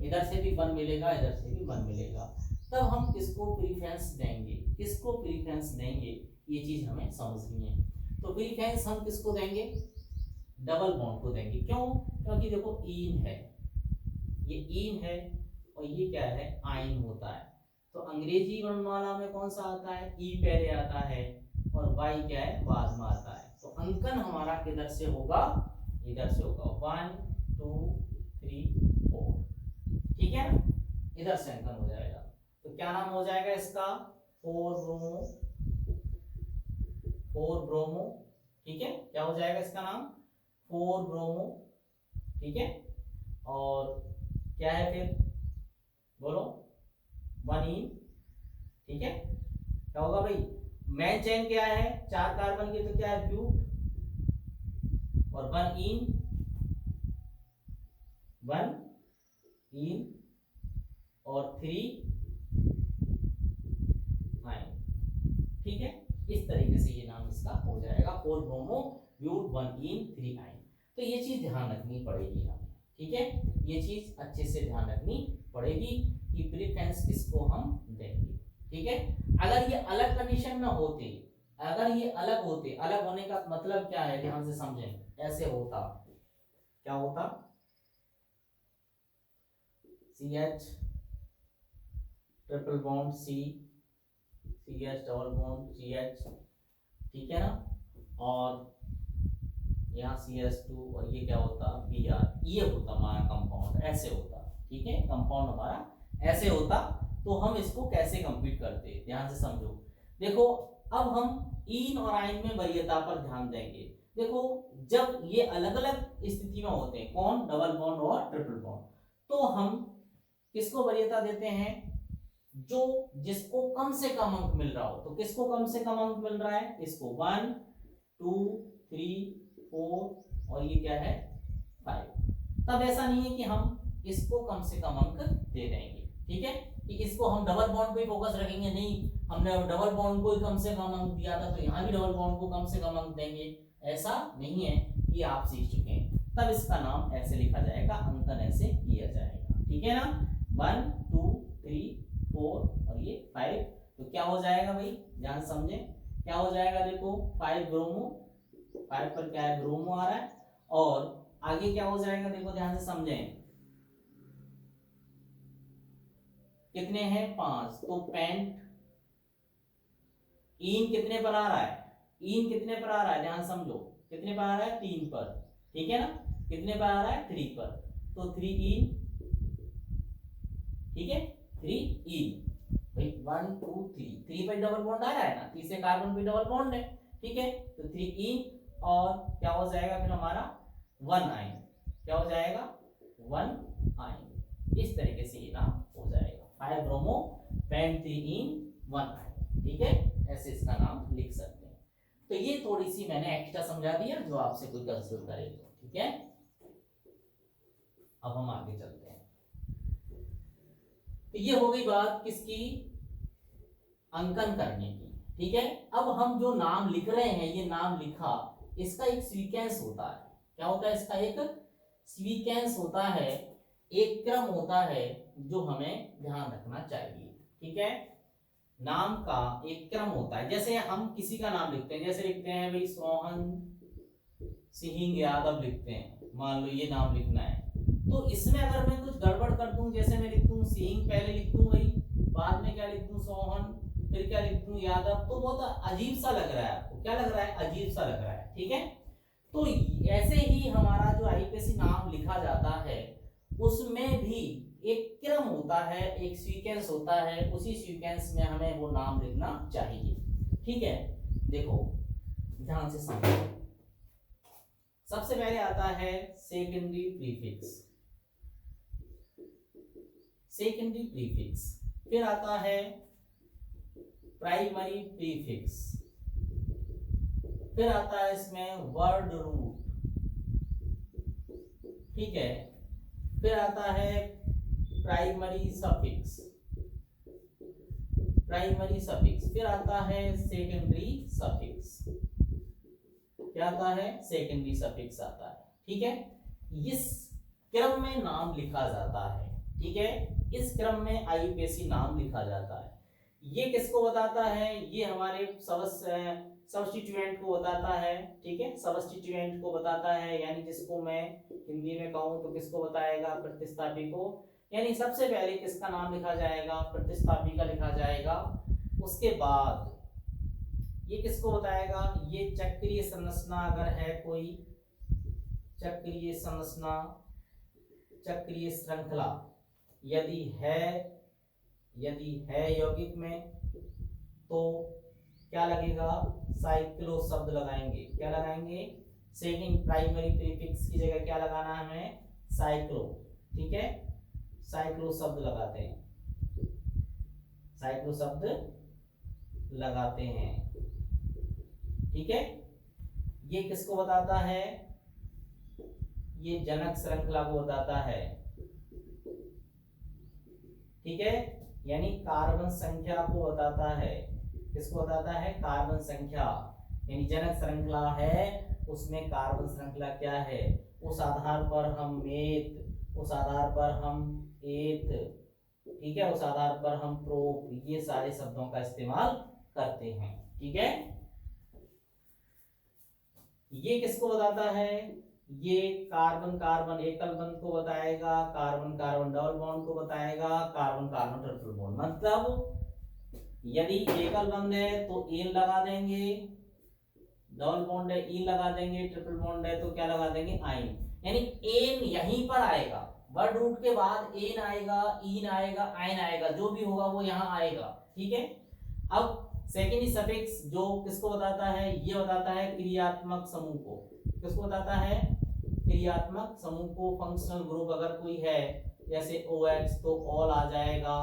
इधर से भी 1 मिलेगा, इधर से भी 1 मिलेगा, तब हम किसको प्रीफरेंस देंगे, किसको प्रीफरेंस देंगे, ये चीज हमें समझनी है। तो प्रीफरेंस हम किसको देंगे, डबल बॉन्ड को देंगे। क्यों, क्योंकि देखो ईन है, ये ईन है और ये क्या है, आइन होता है, तो अंग्रेजी वर्णमाला में कौन सा आता है, ई पहले आता है और वाई क्या है, बाद में आता है। तो अंकन हमारा किधर से होगा, इधर से होगा, 1 2 3 4, ठीक है ना, इधर से अंकन हो जाएगा। तो क्या नाम हो जाएगा इसका, 4 ब्रोमो, ठीक है, क्या हो जाएगा इसका नाम, 4 ब्रोमो, ठीक है, और क्या है फिर, बोलो, 1 इन, ठीक है, क्या होगा भाई, मेन चेन क्या है, 4 कार्बन की, तो क्या है, ब्यूट, और 1 इन और 3 आइन, ठीक है, इस तरीके से ये नाम इसका हो जाएगा, 4 ब्रोमो ब्यूट 1 इन 3 आइन। तो ये चीज ध्यान रखनी पड़ेगी हमें, ठीक है, ये चीज अच्छे से ध्यान रखनी पड़ेगी कि प्रीफरेंस किसको हम देंगे। ठीक है, अगर ये अलग कंडीशन में होते, अगर ये अलग होते, अलग होने का मतलब क्या है, ध्यान से समझें, ऐसे होता, क्या होता, CH triple bond C, CH double bond CH, ठीक है ना, और यहाँ CH2 और ये क्या होता, Br, ये होता हमारा कंपाउंड, ऐसे होता, ठीक है, कंपाउंड हमारा ऐसे होता। तो हम इसको कैसे कंप्लीट करते, ध्यान से समझो, देखो अब हम इन और आइन में वरीयता पर ध्यान देंगे। देखो जब ये अलग अलग स्थिति में होते हैं, कौन, डबल बॉन्ड और ट्रिपल बॉन्ड, तो हम किसको वरीयता देते हैं, जो जिसको कम से कम अंक मिल रहा हो। तो किसको कम से कम अंक मिल रहा है, इसको 1 2 3 4 और ये क्या है 5। तब ऐसा नहीं है कि हम इसको कम से कम अंक दे देंगे, ठीक है, कि इसको हम डबल बॉन्ड पे फोकस रखेंगे, नहीं हमने डबल बॉन्ड को ही कम से कम अंक दिया था तो यहाँ भी डबल बॉन्ड को कम से कम अंक देंगे, ऐसा नहीं है। ये आप सीख चुके हैं। तब इसका नाम ऐसे लिखा जाएगा, अंकन ऐसे किया जाएगा, ठीक है ना। 1 2 3 4 और ये 5। तो क्या हो जाएगा भाई, ध्यान समझे, क्या हो जाएगा, देखो 5 ब्रोमो, 5 पर क्या है ब्रोमो आ रहा है, और आगे क्या हो जाएगा, देखो ध्यान से समझें, कितने हैं 5, तो पेंट, इन कितने पर आ रहा है, इन कितने पर आ रहा है, ध्यान समझो, कितने पर आ रहा है 3 पर, ठीक है ना, कितने पर आ रहा है 3 पर, तो 3 इन, ठीक है 3 इन भाई 1 2 3 पर डबल बॉन्ड आ रहा है ना, तीसरे कार्बन पे डबल बॉन्ड है, ठीक है, तो 3 इन और क्या हो जाएगा फिर हमारा 1 आइन, क्या हो जाएगा 1 आइन। इस तरीके से ये नाम हो जाएगा 5 ब्रोमो पेंट 3 इन 1 आइन, ठीक है, ऐसे इसका नाम लिख सकते हैं। तो ये थोड़ी सी मैंने एक्स्ट्रा समझा दिया, जो आपसे कोई कंसल्ट करे तो, ठीक है। अब हम आगे चलते हैं। तो ये हो गई बात किसकी, अंकन करने की, ठीक है। अब हम जो नाम लिख रहे हैं, ये नाम लिखा, इसका एक सीक्वेंस होता है, क्या होता है, इसका एक सीक्वेंस होता है, एक क्रम होता है जो हमें ध्यान रखना चाहिए, ठीक है। नाम का एक क्रम होता है, जैसे हम किसी का नाम लिखते हैं, जैसे लिखते हैं भाई सोहन सिंह यादव लिखते हैं, मान लो ये नाम लिखना है, तो इसमें अगर मैं कुछ गड़बड़ कर दूं, जैसे मैं लिख दूं सिंह, पहले लिख दूं भाई, बाद में क्या लिख दूं सोहन, फिर क्या लिख दूं यादव, तो बहुत अजीब सा लग रहा है आपको, क्या लग रहा है, अजीब सा लग रहा है, ठीक है। तो ऐसे ही हमारा जो आईपीएससी नाम लिखा जाता है, उसमें भी एक क्रम होता है, एक सीक्वेंस होता है, उसी सीक्वेंस में हमें वो नाम लिखना चाहिए, ठीक है। देखो ध्यान से समझो, सबसे पहले आता है सेकेंडरी प्रीफिक्स, सेकेंडरी प्रीफिक्स, फिर आता है प्राइमरी प्रीफिक्स, फिर आता है इसमें वर्ड रूट, ठीक है, फिर आता है प्राइमरी सफिक्स, प्राइमरी सफिक्स, फिर आता है सेकेंडरी सफिक्स, क्या आता है, सेकेंडरी सफिक्स आता है, ठीक है। इस क्रम में नाम लिखा जाता है, ठीक है, इस क्रम में आईयूपीएसी नाम लिखा जाता है। ये किसको बताता है, ये हमारे सबस्टिट्यूएंट को बताता है, ठीक है, सबस्टिट्यूएंट को बताता है, यानी जिसको मैं हिंदी में कहूं तो किसको बताएगा, प्रतिस्थापी को, यानी सबसे पहले किसका नाम लिखा जाएगा, प्रतिस्थापी का लिखा जाएगा। उसके बाद ये किसको बताएगा, ये चक्रीय संरचना अगर है कोई, चक्रीय संरचना, चक्रीय श्रृंखला यदि है यौगिक में, तो क्या लगेगा, साइक्लो शब्द लगाएंगे, क्या लगाएंगे, सेकंड प्राइमरी प्रीफिक्स की जगह क्या लगाना है हमें, साइक्लो, ठीक है, साइक्लो शब्द लगाते हैं, साइक्लो शब्द लगाते हैं, ठीक है। ये किसको बताता है, ये जनक श्रृंखला को बताता है, ठीक है, यानी कार्बन संख्या को बताता है, किसको बताता है, कार्बन संख्या, यानी जनक श्रृंखला है उसमें कार्बन श्रृंखला क्या है, उस आधार पर हम मेत, उस आधार पर हम एथ, ठीक है, उस आधार पर हम प्रोप, ये सारे शब्दों का इस्तेमाल करते हैं, ठीक है। ये किसको बताता है, ये कार्बन कार्बन एकल बंध को बताएगा, कार्बन कार्बन डबल बॉन्ड को बताएगा, कार्बन कार्बन ट्रिपल बॉन्ड, मतलब यदि एकल बंध है तो एन लगा देंगे, डबल बॉन्ड है ई लगा देंगे, ट्रिपल बॉन्ड है तो क्या लगा देंगे, आइन, यानी एन यहीं पर आएगा, वर्ड रूट के बाद एन आएगा, इन आएगा, आइन आएगा, जो भी होगा वो यहाँ आएगा, ठीक है। अब सेकेंडरी सफिक्स जो किसको बताता है, ये बताता है क्रियात्मक समूह को। किसको बताता है, क्रियात्मक समूह को। फंक्शनल ग्रुप अगर कोई है जैसे OH तो ऑल आ जाएगा,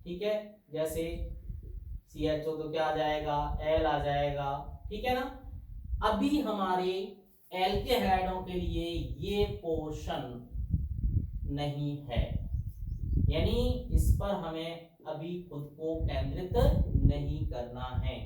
ठीक है, जैसे CHO तो क्या आ जाएगा, L आ जाएगा, ठीक है ना। अभी हमारे एल्केहाइडों के लिए ये पोर्शन नहीं है, यानी इस पर हमें अभी खुद को केंद्रित नहीं करना है।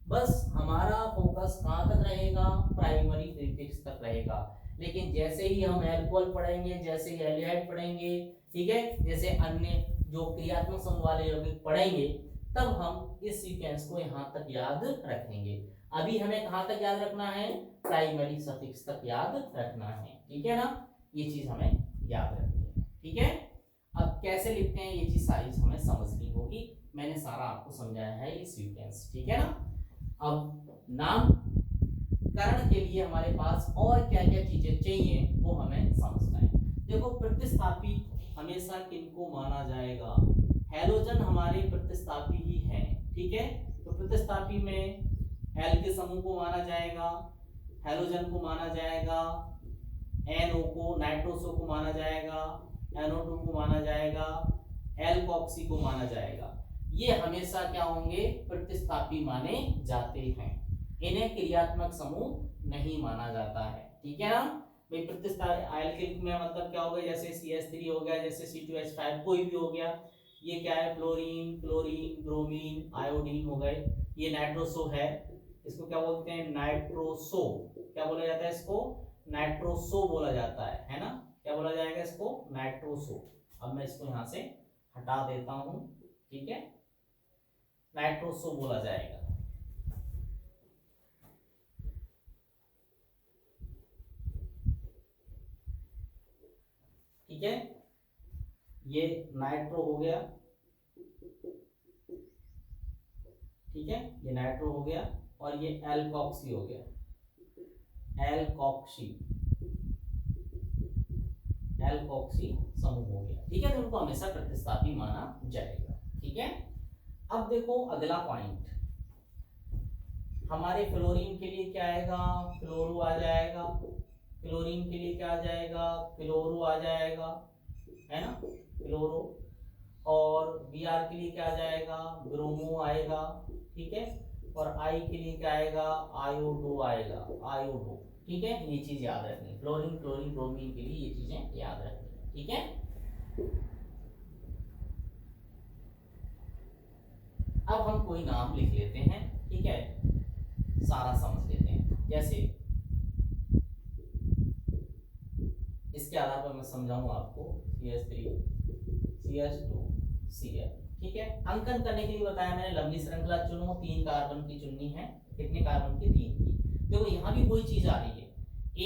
बस हमारा फोकस कहाँ तक रहेगा, प्राइमरी प्रीफिक्स तक रहेगा। लेकिन जैसे ही हम एल्कोहल पढ़ेंगे, जैसे ही एल्डिहाइड पढ़ेंगे, ठीक है, जैसे अन्य जो क्रियात्मक समूह वाले यौगिक पढ़ेंगे, तब हम इस सीक्वेंस को यहाँ तक याद रखेंगे। अभी हमें कहाँ तक याद रखना है, प्राइमरी सफिक्स तक याद रखना है, ठीक है ना। ये चीज हमें याद रखनी है, ठीक है। अब कैसे लिखते हैं ये चीज सारी हमें समझनी होगी। मैंने सारा आपको समझाया है ये सीक्वेंस, ठीक है ना। अब नामकरण के लिए हमारे पास और क्या क्या चीजें चाहिए वो हमें समझना है। देखो, प्रतिस्थापी हमेशा किनको माना जाएगा, हैलोजन हमारे प्रतिस्थापी ही हैं, ठीक है। तो प्रतिस्थापी में एल के समूह को माना जाएगा, हैलोजन को माना जाएगा, NO को, नाइट्रोसो को माना जाएगा, NO2 को माना जाएगा, एल्कोक्सी को माना जाएगा। ये हमेशा क्या होंगे, प्रतिस्थापी माने जाते हैं। इन्हें क्रियात्मक समूह नहीं माना जाता है, ठीक है ना भाई। प्रतिस्थापी एल्किल में मतलब क्या हो गया, जैसे CH3 हो गया, जैसे C2H5 कोई भी हो गया। ये क्या है, फ्लोरीन, क्लोरीन, ब्रोमीन, आयोडीन हो गए। ये नाइट्रोसो है, इसको क्या बोलते हैं, नाइट्रोसो। क्या बोला जाता है इसको, नाइट्रोसो बोला जाता है ना। क्या बोला जाएगा इसको, नाइट्रोसो। अब मैं इसको यहां से हटा देता हूं, ठीक है, नाइट्रोसो बोला जाएगा। ठीक है, ये नाइट्रो हो गया, ठीक है, ये नाइट्रो हो गया, और ये एल्कोक्सी हो गया, एल्कोक्सी समूह हो गया, ठीक है। तो उनको हमेशा प्रतिस्थापी माना जाएगा, ठीक है। अब देखो अगला पॉइंट, हमारे फ्लोरीन के लिए क्या आएगा, फ्लोरो आ जाएगा। क्लोरीन के लिए क्या आ जाएगा, क्लोरो आ जाएगा, है ना, क्लोरो। और Br के लिए क्या आ जाएगा, ब्रोमो आएगा, ठीक है। और I के लिए क्या आएगा, आयोडो आएगा, आयोडो, ठीक है। ये चीज याद रखनी, फ्लोरीन, क्लोरीन, ब्रोमीन के लिए ये चीजें याद रखनी, ठीक है। अब हम कोई नाम लिख लेते हैं, ठीक है, सारा समझ लेते हैं। जैसे इसके आधार पर मैं समझाऊंगा आपको, CH3, CH2, Cl, ठीक है। अंकन करने के लिए बताया मैंने, लंबी श्रृंखला चुनो, 3 कार्बन की चुननी है। कितने कार्बन की, 3 की। देखो यहाँ भी कोई चीज आ रही है,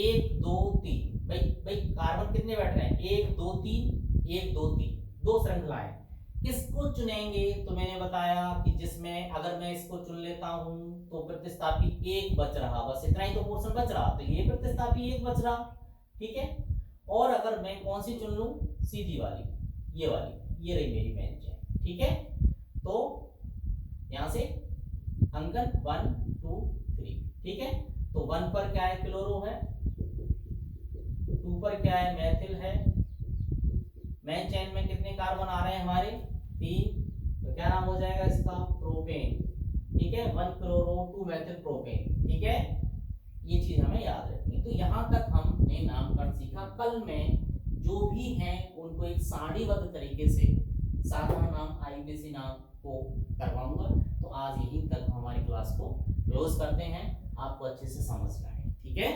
1 2 3, भाई कार्बन कितने बैठ रहे हैं, 1 2 3, 1 2 3, 2 श्रृंखलाएं। किसको चुनेंगे, तो मैंने बताया कि जिसमें अगर मैं इसको चुन लेता हूं तो प्रतिस्थापी 1 बच रहा, बस इतना ही तो पोर्शन बच रहा, तो ये प्रतिस्थापी 1 बच रहा, ठीक है। और अगर मैं कौन सी चुन लूं, सीधी वाली, ये वाली, ये रही मेरी बेंच है, ठीक है। तो यहां से अंकन 1 2 3, ठीक है। तो 1 पर क्या है, क्लोरो है, 2 पर क्या है, मैथिल है। मेन चेन में कितने कार्बन आ रहे हैं हमारे, 3, तो क्या नाम हो जाएगा इसका, प्रोपेन, ठीक है। 1 क्लोरो 2 मैथिल प्रोपेन, ठीक है। ये चीज हमें याद रखनी है। तो यहाँ तक हमने नामकरण सीखा। कल में जो भी हैं उनको एक सारणीबद्ध तरीके से साधारण नाम, IUPAC नाम को करवाऊंगा। तो आज यहीं तक हमारी क्लास को क्लोज करते हैं, आपको अच्छे से समझना है, ठीक है।